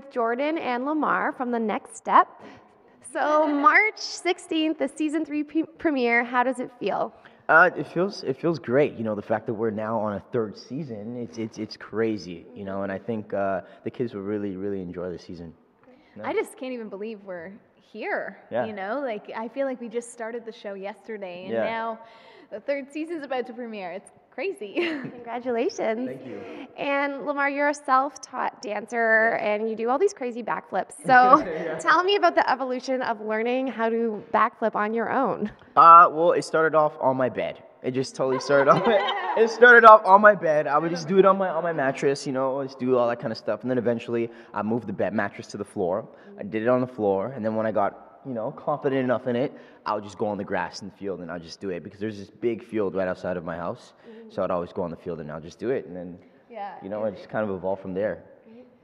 with Jordan and Lamar from the NextStep. So March 16th, the season 3 premiere. How does it feel? It feels great. You know, the fact that we're now on a third season, it's crazy. You know, and I think the kids will really enjoy the season. No. I just can't even believe we're here. Yeah. You know, like I feel like we just started the show yesterday, and now the third season's about to premiere. It's crazy. Congratulations. Thank you. And Lamar, you're a self-taught dancer, and you do all these crazy backflips. So tell me about the evolution of learning how to backflip on your own. Well, it started off on my bed. It just totally started off. It started off on my bed. I would just do it on my mattress, you know, just do all that kind of stuff. And then eventually, I moved the bed mattress to the floor. I did it on the floor, and then when I got, you know, confident enough in it, I would just go on the grass in the field and I'd just do it because there's this big field right outside of my house. So I'd always go on the field and I'll just do it, and then, you know, it just kind of evolved from there.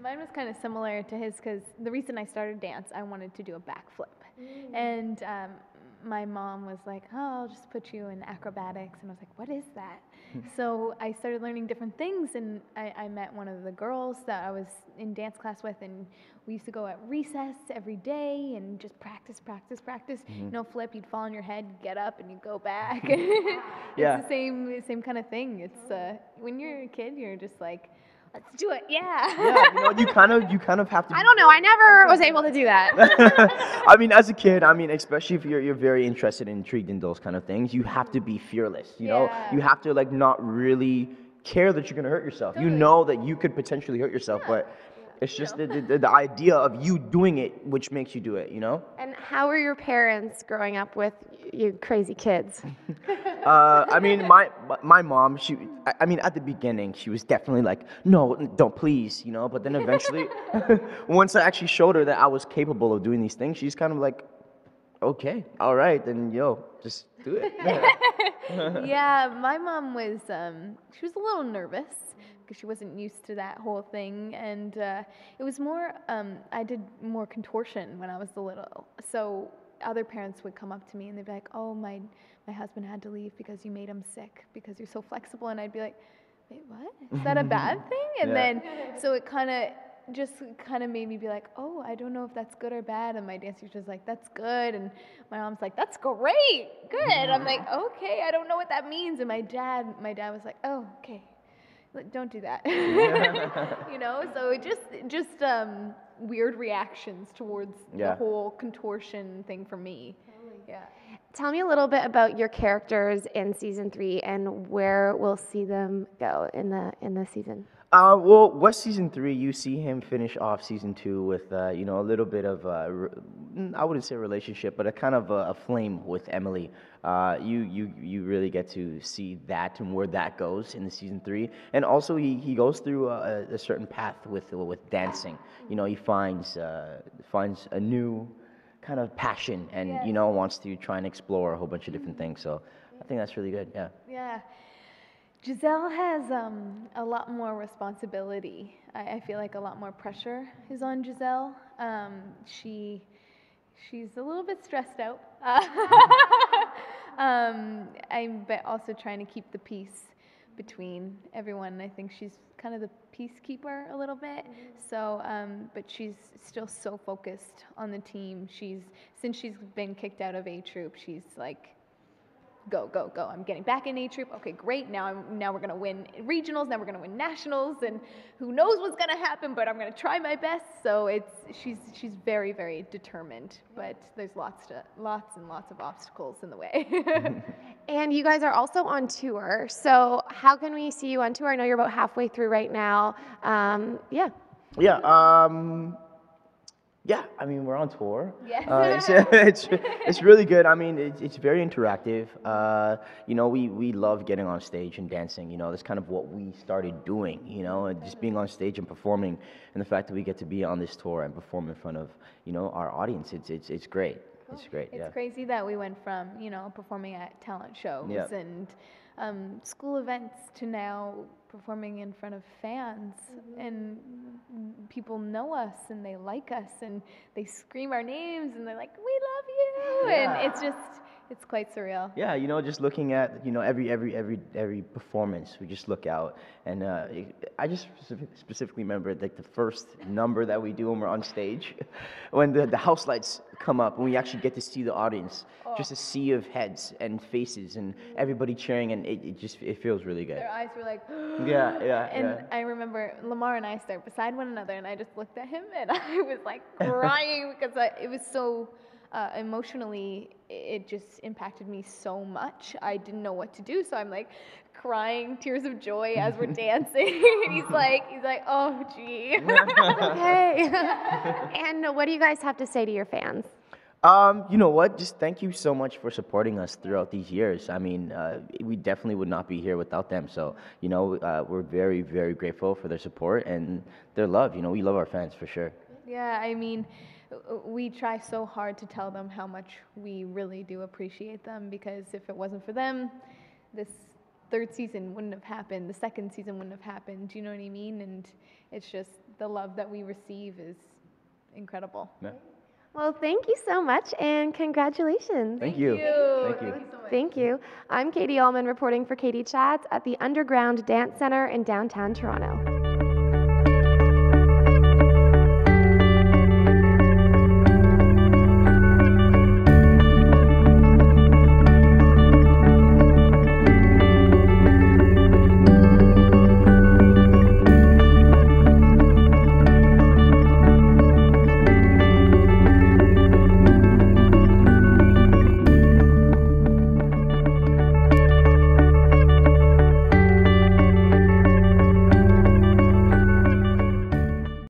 Mine was kind of similar to his because the reason I started dance, I wanted to do a backflip. And my mom was like, oh, I'll just put you in acrobatics. And I was like, what is that? So I started learning different things, and I met one of the girls that I was in dance class with, and we used to go at recess every day and just practice. You know, flip, you'd fall on your head, get up, and you go back. It's the same kind of thing. It's when you're a kid, you're just like, let's do it, Yeah, you know, you kind of have to. I don't know. I never was able to do that. I mean, as a kid, I mean, especially if you're very interested and intrigued in those kind of things, you have to be fearless. You know, you have to like not really care that you're gonna hurt yourself. You know that you could potentially hurt yourself, but it's just the idea of you doing it which makes you do it. You know. And how were your parents growing up with you crazy kids? I mean, my mom, I mean, at the beginning, she was definitely like, no, don't, please, you know, but then eventually, once I actually showed her that I was capable of doing these things, she's kind of like, okay, all right, then, just do it. Yeah, my mom was, she was a little nervous because she wasn't used to that whole thing, and it was more, I did more contortion when I was little, so other parents would come up to me and they'd be like, oh, my husband had to leave because you made him sick because you're so flexible. And I'd be like, wait, what? Is that a bad thing? And then, so it kind of made me be like, oh, I don't know if that's good or bad. And my dance teacher's like, that's good. And my mom's like, that's great, good. I'm like, okay, I don't know what that means. And my dad was like, oh, okay, don't do that. You know, so it just weird reactions towards the whole contortion thing for me. Yeah. Tell me a little bit about your characters in season 3 and where we'll see them go in the season. Well, with season 3, you see him finish off season 2 with, you know, a little bit of, I wouldn't say a relationship, but a kind of a flame with Emily. You really get to see that and where that goes in the season 3, and also he goes through a certain path with dancing. You know, he finds a new kind of passion, and you know, wants to try and explore a whole bunch of different things. So I think that's really good. Yeah. Yeah. Giselle has a lot more responsibility. I feel like a lot more pressure is on Giselle. She's a little bit stressed out. I'm but also trying to keep the peace between everyone. I think she's kind of the peacekeeper a little bit. So, but she's still so focused on the team. Since she's been kicked out of A Troop, she's like, go. I'm getting back in A Troop. Okay, great. Now we're gonna win regionals. Now we're gonna win nationals, and who knows what's gonna happen? But I'm gonna try my best. So she's very, very determined. But there's lots and lots of obstacles in the way. And you guys are also on tour. So how can we see you on tour? I know you're about halfway through right now. Yeah. Yeah, I mean, we're on tour. Yeah. It's really good. I mean, it's very interactive. You know, we love getting on stage and dancing. You know, that's kind of what we started doing, you know, and just being on stage and performing. And the fact that we get to be on this tour and perform in front of, you know, our audience, it's great. It's great, It's crazy that we went from, you know, performing at talent shows and school events to now performing in front of fans, and people know us and they like us and they scream our names and they're like, we love you, and It's quite surreal. Yeah, you know, just looking at, you know, every performance, we just look out, and I just specifically remember like the first number that we do when we're on stage, when the house lights come up and we actually get to see the audience, just a sea of heads and faces and everybody cheering, and it feels really good. Their eyes were like, Yeah. and I remember Lamar and I started beside one another, and I just looked at him, and I was like crying because it was so emotionally, it just impacted me so much. I didn't know what to do, so I'm like crying tears of joy as we're dancing. And he's like, oh gee. Okay. And what do you guys have to say to your fans? You know what? Just thank you so much for supporting us throughout these years. I mean, we definitely would not be here without them. So, you know, we're very, very grateful for their support and their love. You know, we love our fans for sure. Yeah, I mean, we try so hard to tell them how much we really do appreciate them, because if it wasn't for them, this third season wouldn't have happened, the second season wouldn't have happened. Do you know what I mean? And it's just the love that we receive is incredible. Yeah. Well, thank you so much, and congratulations. Thank you. Thank you so much. Thank you. I'm Katie Uhlmann reporting for Katie Chats at the Underground Dance Center in downtown Toronto.